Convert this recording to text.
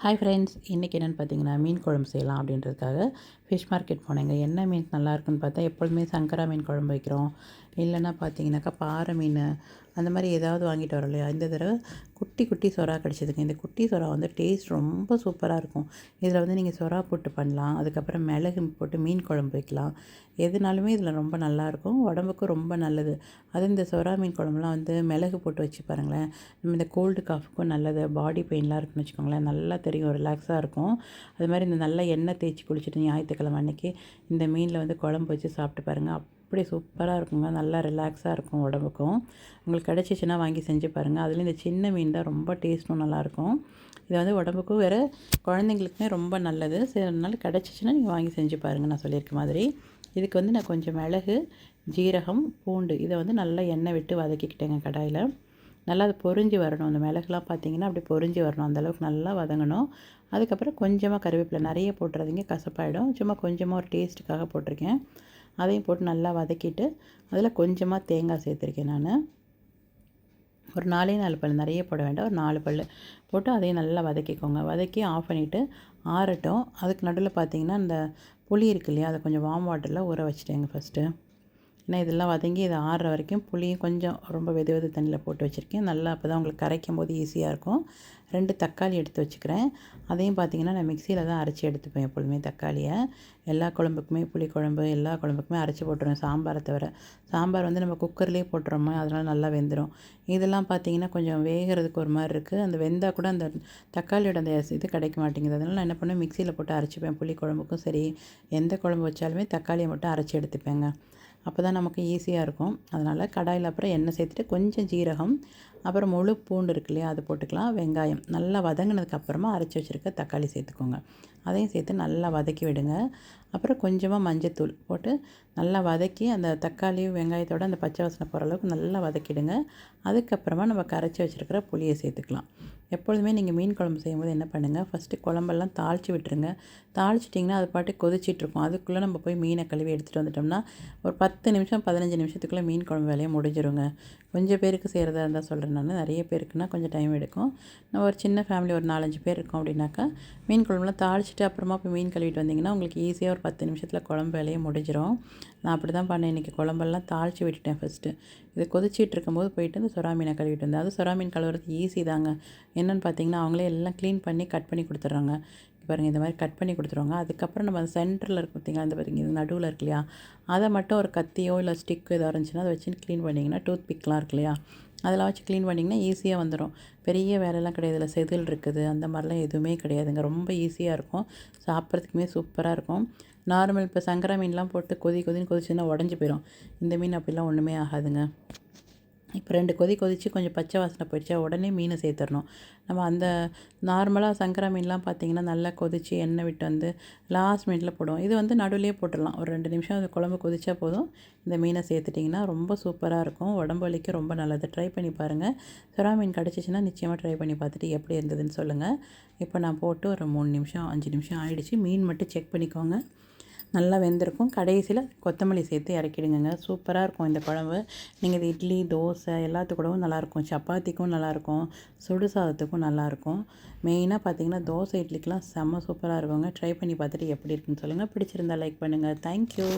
Hi friends, இன்றைக்கி என்னென்னு பார்த்தீங்கன்னா மீன் குழம்பு செய்யலாம் அப்படின்றதுக்காக ஃபிஷ் மார்க்கெட் போனேங்க. என்ன மீன் நல்லா இருக்குன்னு பார்த்தா எப்பொழுதுமே சங்கரா மீன் குழம்பு வைக்கிறோம். இல்லைன்னா பார்த்தீங்கன்னாக்கா பாறை மீன் அந்த மாதிரி ஏதாவது வாங்கிட்டு வரோம் இல்லையா. இந்த தடவை குட்டி குட்டி சொரா கிடச்சிதுங்க. இந்த குட்டி சொரா வந்து டேஸ்ட் ரொம்ப சூப்பராக இருக்கும். இதில் வந்து நீங்கள் சொரா போட்டு பண்ணலாம். அதுக்கப்புறம் மிளகு போட்டு மீன் குழம்பு வைக்கலாம். எதுனாலுமே இதில் ரொம்ப நல்லாயிருக்கும், உடம்புக்கும் ரொம்ப நல்லது. அதுவும் இந்த சொரா மீன் குழம்புலாம் வந்து மிளகு போட்டு வச்சு பாருங்களேன், நம்ம இந்த கோல்டு காஃபுக்கும் நல்லது. பாடி பெயின்லாம் இருக்குன்னு வச்சுக்கோங்களேன், நல்லா தெரியும், ரிலாக்ஸாக இருக்கும். அது மாதிரி இந்த நல்லா எண்ணெய் தேய்ச்சி குளிச்சுட்டு ஞாயிற்றுக்கிழமை அன்றைக்கி இந்த மீனில் வந்து குழம்பு வச்சு சாப்பிட்டு பாருங்கள். அப்படி சூப்பராக இருக்குங்க. நல்லா ரிலாக்ஸாக இருக்கும் உடம்புக்கும். உங்களுக்கு கிடச்சிச்சின்னா வாங்கி செஞ்சு பாருங்கள். அதுலேயும் இந்த சின்ன மீன் தான் ரொம்ப டேஸ்ட்டும் நல்லாயிருக்கும். இது வந்து உடம்புக்கும் வேறு குழந்தைங்களுக்குமே ரொம்ப நல்லது. சரி, அதனால கிடச்சிச்சின்னா நீங்கள் வாங்கி செஞ்சு பாருங்கள் நான் சொல்லியிருக்க மாதிரி. இதுக்கு வந்து நான் கொஞ்சம் மிளகு, ஜீரகம், பூண்டு இதை வந்து நல்லா எண்ணெய் விட்டு வதக்கிக்கிட்டேங்க கடாயில். நல்லா அது பொரிஞ்சு வரணும். அந்த மிளகுலாம் பார்த்தீங்கன்னா அப்படி பொரிஞ்சு வரணும். அந்தளவுக்கு நல்லா வதங்கணும். அதுக்கப்புறம் கொஞ்சமாக கருவேப்பிலை, நிறைய போட்டுறாதீங்க, கசப்பாயிடும். சும்மா கொஞ்சமாக ஒரு டேஸ்ட்டுக்காக போட்டிருக்கேன். அதையும் போட்டு நல்லா வதக்கிட்டு அதில் கொஞ்சமாக தேங்காய் சேர்த்துருக்கேன் நான். ஒரு 4 பல், நிறைய போட வேண்டாம், ஒரு 4 பல் போட்டு அதையும் நல்லா வதக்கிக்கோங்க. வதக்கி ஆஃப் பண்ணிவிட்டு ஆறட்டும். அதுக்கு நடுவில் பார்த்தீங்கன்னா இந்த புளி இருக்கு இல்லையா, அதை கொஞ்சம் வார்ம் வாட்டரில் ஊற வச்சுட்டேங்க ஃபஸ்ட்டு. ஏன்னா இதெல்லாம் வதங்கி இது ஆறுற வரைக்கும் புளியும் கொஞ்சம் ரொம்ப வெது வெது தண்ணியில் போட்டு வச்சுருக்கேன். நல்லா அப்போ தான் உங்களுக்கு கரைக்கும் போது ஈஸியாக இருக்கும். 2 தக்காளி எடுத்து வச்சுக்கிறேன். அதையும் பார்த்திங்கன்னா நான் மிக்சியில் தான் அரைச்சி எடுத்துப்பேன் எப்பொழுதுமே தக்காளியை. எல்லா குழம்புக்குமே, புளிக்குழம்பு எல்லா குழம்புக்குமே அரைச்சி போட்டுருவேன், சாம்பாரை தவிர. சாம்பார் வந்து நம்ம குக்கர்லேயே போட்டுறோமோ, அதனால் நல்லா வெந்துடும். இதெல்லாம் பார்த்திங்கன்னா கொஞ்சம் வேகிறதுக்கு ஒரு மாதிரி இருக்குது. அந்த வெந்தால் கூட அந்த தக்காளியோட அந்த இது கிடைக்க மாட்டேங்குது. அதனால் நான் என்ன பண்ணுவேன், மிக்சியில் போட்டு அரைச்சிப்பேன். புளி குழம்புக்கும் சரி, எந்த குழம்பு வச்சாலுமே தக்காளியை மட்டும் அரைச்சி எடுத்துப்பேங்க. அப்போ தான் நமக்கு ஈஸியாக இருக்கும். அதனால் கடாயில் அப்புறம் எண்ணெய் சேர்த்துட்டு கொஞ்சம் ஜீரகம், அப்புறம் முழு பூண்டு இருக்கு இல்லையா, அது போட்டுக்கலாம். வெங்காயம் நல்லா வதங்கினதுக்கப்புறமா அரைச்சி வச்சுருக்க தக்காளி சேர்த்துக்கோங்க. அதையும் சேர்த்து நல்லா வதக்கி விடுங்க. அப்புறம் கொஞ்சமாக மஞ்சத்தூள் போட்டு நல்லா வதக்கி அந்த தக்காளி வெங்காயத்தோட அந்த பச்சை வாசனை போகிற அளவுக்கு நல்லா வதக்கிடுங்க. அதுக்கப்புறமா நம்ம கரைச்சி வச்சுருக்கிற புளியை சேர்த்துக்கலாம். எப்பொழுதுமே நீங்கள் மீன் குழம்பு செய்யும்போது என்ன பண்ணுங்கள், ஃபஸ்ட்டு குழம்பெல்லாம் தாளித்து விட்டுருங்க. தாளிச்சிட்டிங்கன்னா அது பாட்டுக்கு கொதிச்சிட்ருக்கும். அதுக்குள்ளே நம்ம போய் மீனை கழுவி எடுத்துகிட்டு வந்துட்டோம்னா ஒரு 10 நிமிஷம் 15 நிமிஷத்துக்குள்ளே மீன் குழம்பு வேலையை முடிஞ்சிருங்க. கொஞ்சம் பேருக்கு செய்கிறதா இருந்தால் சொல்கிறேன் நான். நிறைய பேருக்குன்னா கொஞ்சம் டைம் எடுக்கும். நம்ம ஒரு சின்ன ஃபேமிலி ஒரு 4, 5 பேர் இருக்கோம் அப்படின்னாக்கா மீன் குழம்புலாம் தாளிச்சிட்டு அப்புறமா போய் மீன் கழுவிட்டு வந்திங்கன்னா உங்களுக்கு ஈஸியாக ஒரு 10 நிமிஷத்தில் குழம்பு வேலையை முடிஞ்சிடும். நான் அப்படி தான் பண்ணேன். இன்றைக்கி குழம்பெல்லாம் தாளித்து விட்டுட்டேன் ஃபஸ்ட்டு. இது கொதிச்சிட்டு இருக்கும்போது போயிட்டு இந்த சுறா மீனை கழுவிட்டு வந்தேன். அது சுறா மீன் கழுவுறது ஈஸி தாங்க. என்னென்னு பார்த்தீங்கன்னா அவங்களே எல்லாம் க்ளீன் பண்ணி கட் பண்ணி கொடுத்துட்றாங்க. பாருங்கள், இந்த மாதிரி கட் பண்ணி கொடுத்துருவாங்க. அதுக்கப்புறம் நம்ம அந்த சென்டரில் இருக்கு பார்த்தீங்களா, இந்த பாருங்க இது நடுவில் இருக்கு இல்லையா, அதை மட்டும் ஒரு கத்தியோ இல்லை ஸ்டிக்கோ ஏதோ இருந்துச்சுன்னா அதை வச்சு க்ளீன் பண்ணிங்கன்னா, டூத் பிக்லாம் இருக்கு இல்லையா, அதெல்லாம் வச்சு க்ளீன் பண்ணிங்கன்னா ஈஸியாக வந்துடும். பெரிய வேலைலாம் கிடையாது. இதில் செதில் இருக்குது அந்த மாதிரிலாம் எதுவுமே கிடையாதுங்க. ரொம்ப ஈஸியாக இருக்கும். சாப்பிட்றதுக்குமே சூப்பராக இருக்கும். நார்மல் இப்போ சங்கரா மீன்லாம் போட்டு கொதின்னு கொதிச்சுன்னா உடஞ்சி போயிடும். இந்த மீன் அப்படிலாம் ஒன்றுமே ஆகாதுங்க. இப்போ 2 கொதித்து கொஞ்சம் பச்சை வாசனை போயிடுச்சா உடனே மீனை சேர்த்துடணும். நம்ம அந்த நார்மலாக சங்கரா மீன்லாம் பார்த்திங்கன்னா நல்லா கொதித்து எண்ணெய் விட்டு வந்து லாஸ்ட் மினிட்ல போடுவோம். இது வந்து நடுவுலேயே போட்டுடலாம். ஒரு 2 நிமிஷம் அந்த குழம்பு கொதிச்சா போதும். இந்த மீனை சேர்த்துட்டிங்கன்னா ரொம்ப சூப்பராக இருக்கும். உடம்பு வலிக்கு ரொம்ப நல்லது. ட்ரை பண்ணி பாருங்கள். சுறா மீன் கிடச்சிச்சின்னா நிச்சயமாக ட்ரை பண்ணி பார்த்துட்டு எப்படி இருந்ததுன்னு சொல்லுங்கள். இப்போ நான் போட்டு ஒரு 3 நிமிஷம் 5 நிமிஷம் ஆயிடுச்சு. மீன் மட்டும் செக் பண்ணிக்கோங்க, நல்லா வெந்திருக்கும். கடைசியில் கொத்தமல்லி சேர்த்து இறக்கிடுங்க. சூப்பராக இருக்கும் இந்த குழம்பு. நீங்கள் இது இட்லி, தோசை எல்லாத்துக்கூடவும் நல்லாயிருக்கும். சப்பாத்திக்கும் நல்லாயிருக்கும், சுடு சாதத்துக்கும் நல்லாயிருக்கும். மெயினாக பார்த்தீங்கன்னா தோசை, இட்லிக்கெலாம் செம்ம சூப்பராக இருக்குங்க. ட்ரை பண்ணி பார்த்துட்டு எப்படி இருக்குன்னு சொல்லுங்கள். பிடிச்சிருந்தா லைக் பண்ணுங்கள். தேங்க்யூ.